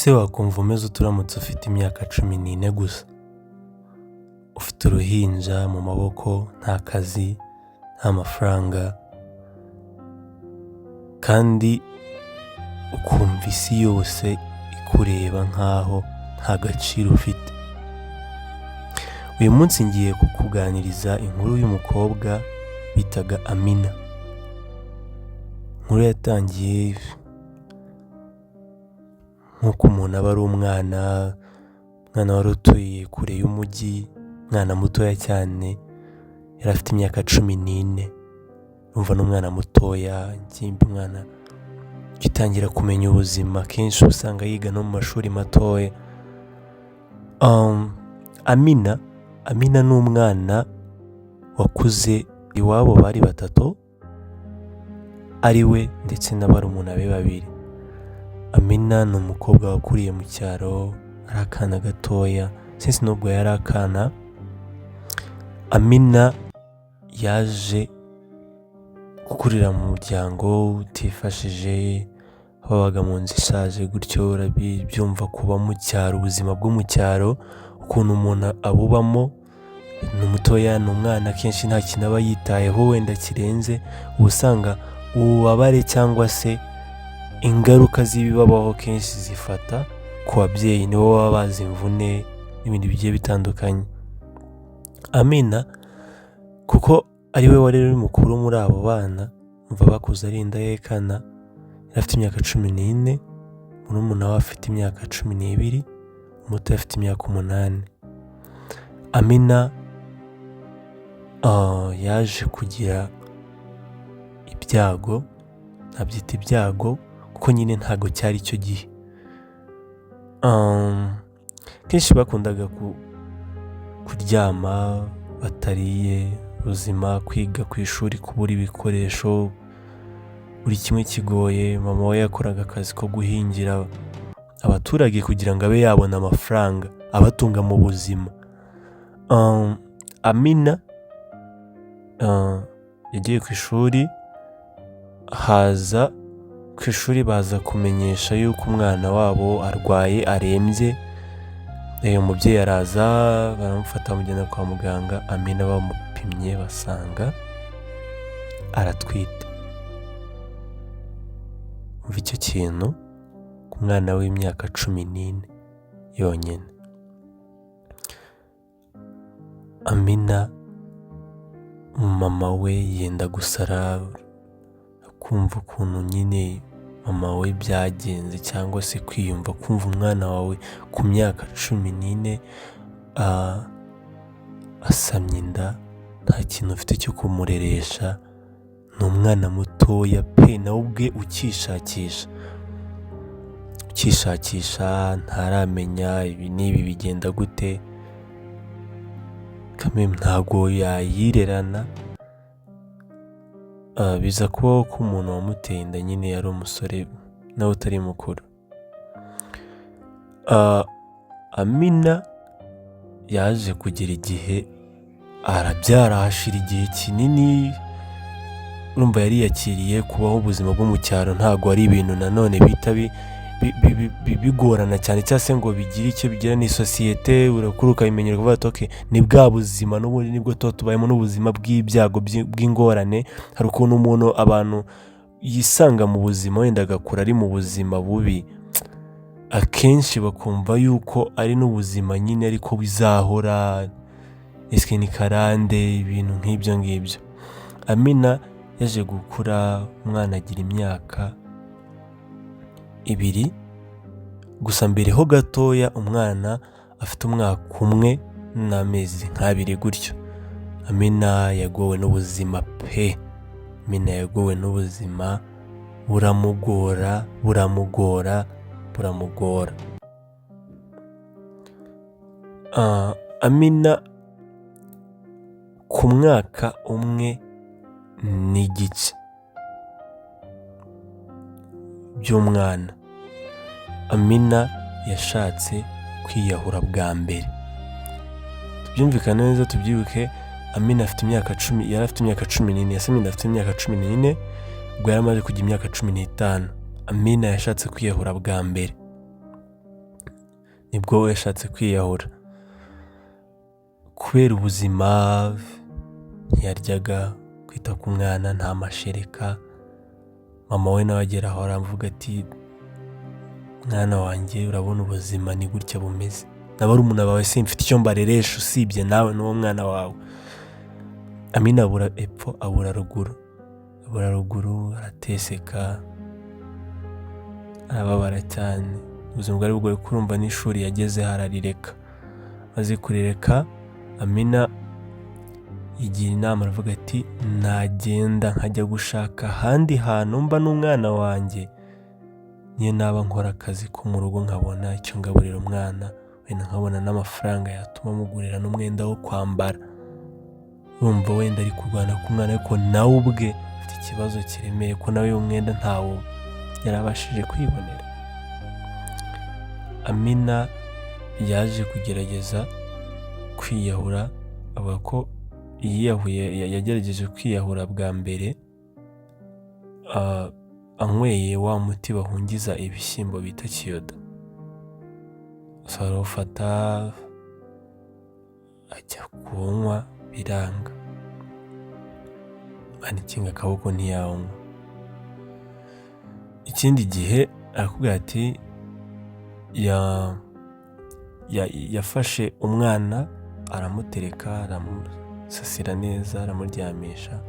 Ese wakumva umeze ute uramutse ufite imyaka 14 gusa? Ufite uruhinja mu maboko, nta kazi, nta mafaranga, kandi ukumva isi yose ikureba nkaho nta gaciro ufite. Uyu munsi ngiye kukuganiriza inkuru y'umukobwa bitaga Amina. Inkuru yatangiye nk'uko umuntu aba ari umwana wari utuye kure y'umujyi, umwana mutoya cyane, yari afite imyaka 14. Urumva n'umwana mutoya, ngimbi umwana ugitangira kumenya ubuzima, kenshi usanga yiga no mu mashuri matoya. Amina ni umwana wakuze iwabo bari batatu, ari we ndetse n'abarumuna be babiri. Amina ni umukobwa wakuriye mu cyaro, ari akana gatoya, sinzi nubwo yari akana. Amina yaje gukurira mu muryango utifashije, babaga mu nzu ishaje gutyo. Urabyumva kuba mu cyaro, ubuzima bwo mu cyaro, ukuntu umuntu abubamo. Ni mutoya, ni umwana, kenshi nta kintu aba yitayeho wenda kirenze. Uba usanga ububabare cyangwa se ingaruka z'ibibabaho kenshi zifata ku babyeyi, nibo baba bazi imvune n'ibindi bigiye bitandukanye. Amina kuko ari we wari uri mukuru muri abo bana, umva bakuze ari indahekana, yari afite imyaka 14, murumuna we afite imyaka 12, umuto afite imyaka 8. Amina yaje kugira ibyago, nabyita ibyago kuko nyine ntago cyari icyo gihe. Kenshi bakundaga kuryama batariye, ubuzima, kwiga ku ishuri, kubura ibikoresho, buri kimwe kigoye. Mama we yakoraga akazi ko guhingira abaturage kugira ngo abe yabona amafaranga abatunga mu buzima. Amina yagiye ku ishuri, ku ishuri baza kumenyesha yuko umwana wabo arwaye, arembye. Umubyeyi araza, baramufata bamujyana kwa muganga. Amina bamupimye basanga aratwite. Umva icyo kintu ku mwana w'imyaka 14 yonyine. Amina mama we yenda gusara, kumva ukuntu nyine mama we byagenze, cyangwa se kwiyumva kumva umwana wawe ku myaka 14 asamye inda, nta kintu ufite cyo kumureresha. Ni umwana mutoya pe, nawe ubwe ukishakisha, ntaramenya ibi n'ibi bigenda gute, kameme ntago yayirerana. Biza kubaho ko umuntu wamuteye inda nyine yari umusore nawe utari mukuru. Amina yaje kugera igihe arabyara, hashira igihe kinini. Urumva yari yakiriye kubaho ubuzima bwo mu cyaro, ntago ari ibintu nanone bita bigorana cyane, cyangwa se ngo bigire icyo bigira n'isosiyete. Urakura ukabimenyera kuvuga ati okay, ni bwa buzima n'ubundi nibwo tubayemo, n'ubuzima bw'ibyago bw'ingorane. Hari ukuntu abantu yisanga mu buzima wenda agakura ari mu buzima bubi, akenshi bakumva yuko ari n'ubuzima nyine ariko bizahora, ese ni karande, ibintu nk'ibyo ngibyo. Amina yaje gukura, umwana agira imyaka 2 gusa. Mbere ho gatoya umwana afite umwaka 1 n'amezi 2 gutyo. Amina yagowe n'ubuzima pe, Amina yagowe n'ubuzima, buramugora. Amina ku mwaka 1 n'igice by'umwana, Amina yashatse kwiyahura bwa mbere. Tubyumvikane neza, tubyibuke. Amina afite imyaka 10, yari afite imyaka 14, yasamye afite imyaka 14, ubwo yari amaze kugira imyaka 15. Amina yashatse kwiyahura bwa mbere. nibwo we yashatse kwiyahura kubera ubuzima. Ntiyaryaga, kwita ku mwana, nta mashereka. Mama we nawe agera aho aravuga ati mwana wanjye urabona ubuzima ni gutya bumeze, na barumuna bawe simfite icyo mbareresha usibye nawe n'uwo mwana wawe. Amina abura epfo abura ruguru, arateseka, arababara cyane. Ubuzima bwari bugoye, kurumva n'ishuri yagezeho ararireka. Maze kurireka, Amina yigira inama aravuga ati nagenda nkajya gushaka ahandi hantu mba n'umwana wanjye, niyo naba nkora akazi ko mu rugo nkabona icyo ngaburira umwana, wenda nkabona n'amafaranga yatuma mugurira n'umwenda wo kwambara. Urumva wenda ari kurwana k'umwana, ariko nawe ubwe afite ikibazo kiremeye ko nawe umwenda ntawo yarabashije kwibonera. Amina yaje kugerageza kwiyahura, avuga ko yagerageje kwiyahura bwa mbere anyweye wa muti bahungiza ibishyimbo bita kiyoda. Arawufata ajya kunywa biranga, anikinga akaboko ntiyawunywa. Ikindi gihe arakubwira ati yafashe umwana aramutereka, aramusasira neza, aramuryamisha,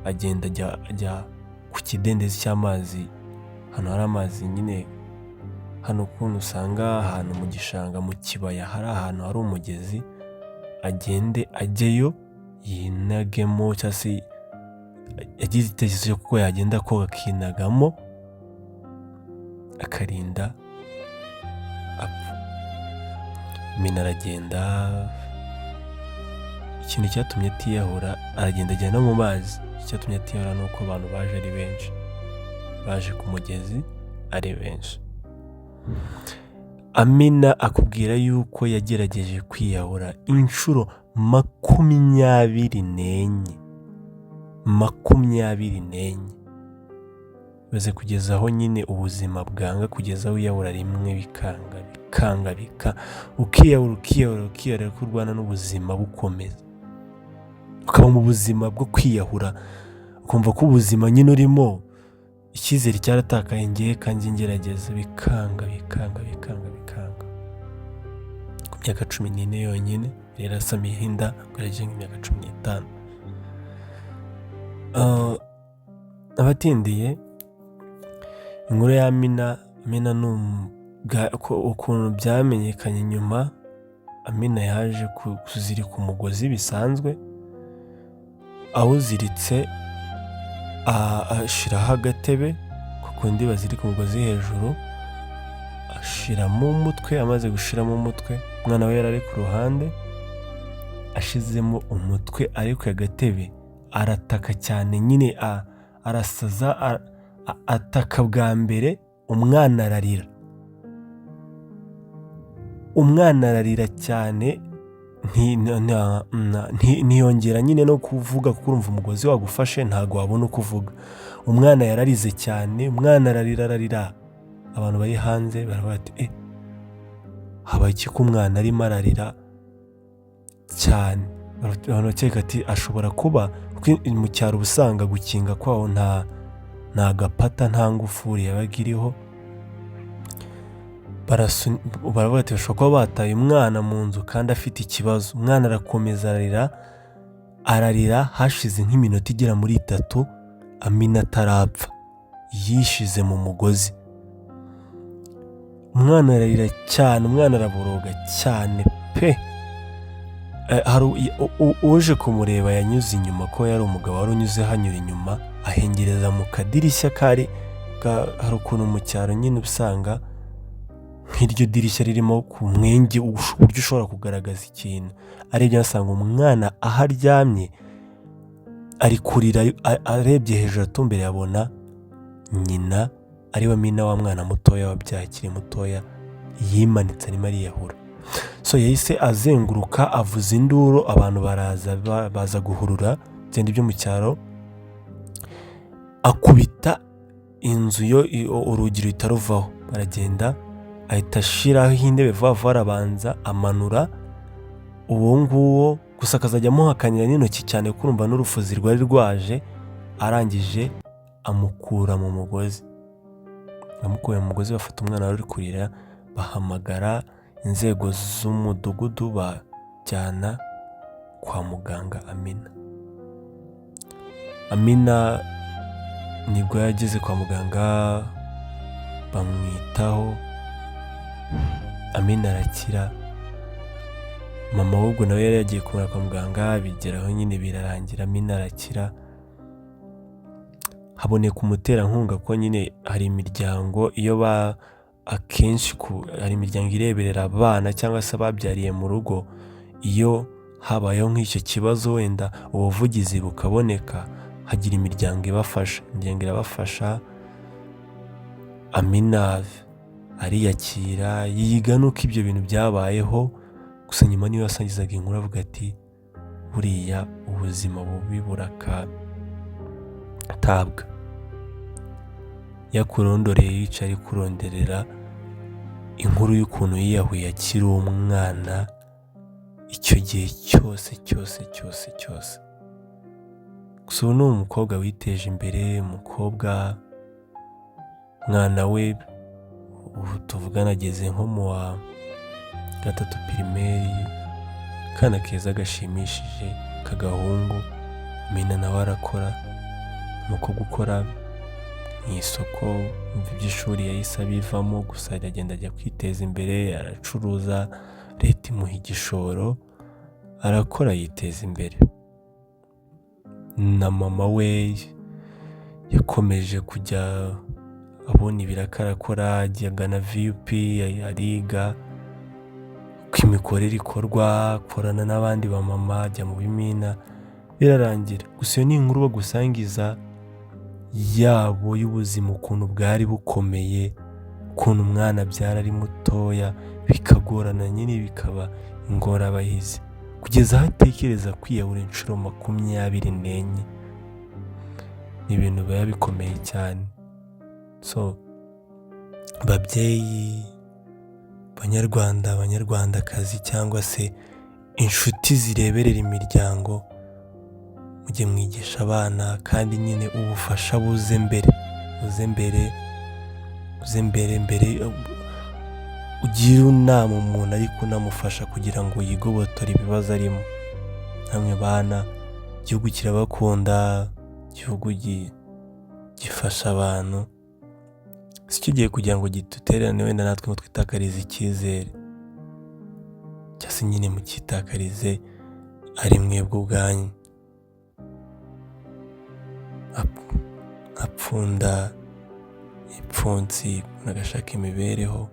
agenda ajya ku kidendezi cy'amazi. Hano hari amazi nyine, hano ukuntu usanga ahantu mu gishanga mu kibaya hari ahantu hari umugezi, agende ajyeyo yinagemo, cyangwa se yagize igitekerezo cyo kuko yagenda koga akinagamo akarinda apfa. Amina aragenda, ikintu cyatumye atiyahura, aragenda ajya no mu mazi. Icyatumye atiyahura ni uko abantu baje ari benshi, baje ku mugezi ari benshi. Amina akubwira yuko yagerageje kwiyahura inshuro 24 maze kugeza aho nyine ubuzima bwanga, kugeza aho wiyahura rimwe bikanga ukiyahura ko urwana n'ubuzima bukomeza, ukaba mu buzima bwo kwiyahura, ukumva ko ubuzima nyine urimo icyizere cyaratakaye. Ngiye kandi ngerageza bikanga. Ku myaka 14 yonyine rero asamiyeho inda, agerageje nk'imyaka 15. Abatindiye inkuru ya Amina ukuntu byamenyekanye nyuma. Amina yaje kuzirika umugozi bisanzwe, awuziritse ashiraho agatebe kukundi bazirika umugozi hejuru, ashiramo umutwe. Amaze gushiramo umutwe, umwana we yarari ku ruhande, ashizemo umutwe ariko agatebe, arataka cyane nyine, arasaza, ataka bwa mbere. Umwana ararira cyane, ntiyongera nyine no kuvuga kuko urumva umugozi wagufashe ntago wabona uko uvuga. Umwana yararize cyane, umwana ararira. Abantu bari hanze baravuga ati habaye iki ko umwana arimo ararira cyane? Abantu bakeka ati ashobora kuba mu cyaro usanga gukinga kwaho nta gapata, nta ngufuri yabaga iriho. Baravuga ati bashobora kuba bataye umwana mu nzu kandi afite ikibazo. Umwana arakomeza ararira, hashize nk'iminota igera muri 3 Amina atarapfa, yishize mu mugozi. Umwana ararira cyane, umwana araboroga cyane pe. Uje kumureba yanyuze inyuma, ko yari umugabo wari unyuze hanyura inyuma, ahengereza mu kadirishya hari ukuntu mu cyaro nyine usanga nk'iryo dirishya ririmo ku mwenge uburyo ushobora kugaragaza ikintu. Arebye asanga umwana aho aryamye ari kurira, arebye hejuru atumbere yabona nyina ariwe Amina, wa mwana mutoya wabyaye akiri mutoya, yimanitse arimo ariyahura. So yahise azenguruka avuza induru, abantu baza guhurura byenda byo mu cyaro, akubita inzu yo urugi rutaruvaho. Baragenda ahita ashiraho intebe vuba vuba, arabanza amanura uwo nguwo, gusa akazajya amuhakanira n'intoki cyane kurumva n'urufuzi rwari rwaje, arangije amukura mu mugozi. Amukuye mu mugozi, bafata umwana wari uri kurira, bahamagara inzego z'umudugudu, bajyana kwa muganga Amina nibwo yageze kwa muganga, bamwitaho, Amina arakira. Mama ahubwo nawe yari yagiye kumura kwa muganga, bigeraho nyine birarangira, Amina arakira. Haboneka umuterankunga ko nyine hari imiryango akenshi hari imiryango ireberera abana cyangwa se ababyariye mu rugo, iyo habayeho nk'icyo kibazo wenda ubuvugizi bukaboneka, hagira imiryango irabafasha. Amina ariyakira, yiga nuko ibyo bintu byabayeho, gusa nyuma niyo yasangizaga inkuru avuga ati buriya ubuzima bubi burakatabwa. Yakurondoreye yicaye ari kuronderera inkuru y'ukuntu yiyahuye akiri umwana, icyo gihe cyose. Gusa ubu ni umukobwa witeje imbere, umwana we ubu tuvugana ageze nko mu wa 3 pirimeri, kana keza gashimishije k'agahungu. Amina nawe arakora, nuko gukora mu isoko, iby'ishuri yahise abivamo, gusa aragenda ajya kwiteza imbere, aracuruza, leta imuha igishoro, arakora yiteza imbere. Na mama we yakomeje kujya abona ibiraka arakora, ajyagana VUP, ariga uko imikorere ikorwa, akorana n'abandi bamama, ajya mu bimina, birarangira. Gusa iyo ni inkuru bagusangiza yabo y'ubuzima, ukuntu bwari bukomeye, ukuntu umwana abyara ari mutoya, bikagorana nyine, bikaba ingorabahizi, kugeza aho atekereza kwiyahura inshuro 24. Ni ibintu biba bikomeye cyane. So babyeyi, banyarwanda, banyarwandakazi, cyangwa se inshuti zireberera imiryango, mujye mwigisha abana, kandi nyine ubufasha buze mbere, ugire inama umuntu ariko unamufasha kugira ngo yigobotore ibibazo arimo. Namwe bana, igihugu kirabakunda, igihugu gifasha abantu, si cyo gihe kugira ngo gidutererane wenda natwe ngo twitakarize icyizere, cyangwa se nyine mukitakarize ari mwebwe ubwanyu. Apfunda ipfunsi, nagashaka imibereho,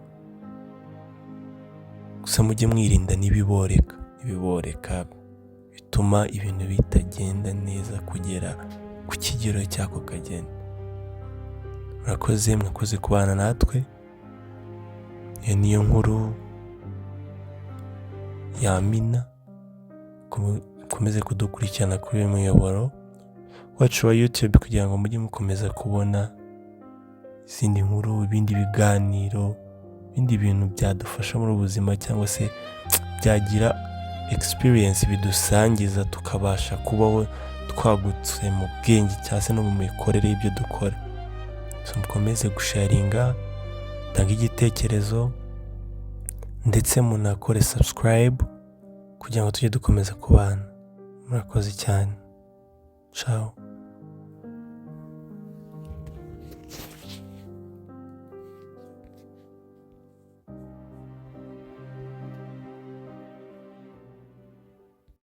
gusa mujye mwirinda n'ibiboreka bituma ibintu bitagenda neza kugera ku kigero cy'ako kagenda. Mwakoze kubana natwe. Iyo niyo nkuru ya Amina. Mukomeze kudukurikirana kuri uyu muyoboro wacu wa YouTube kugira ngo mujye mukomeza kubona izindi nkuru, ibindi biganiro, ibindi bintu byadufasha muri ubuzima, cyangwa se byagira experience bidusangiza, tukabasha kubaho twagutse mu bwenge cyangwa se no mu mikorere y'ibyo dukora. So mukomeze gusharinga, tanga igitekerezo, ndetse munakore subscribe kugira ngo tujye dukomeza kubana. Murakoze cyane. Ciao.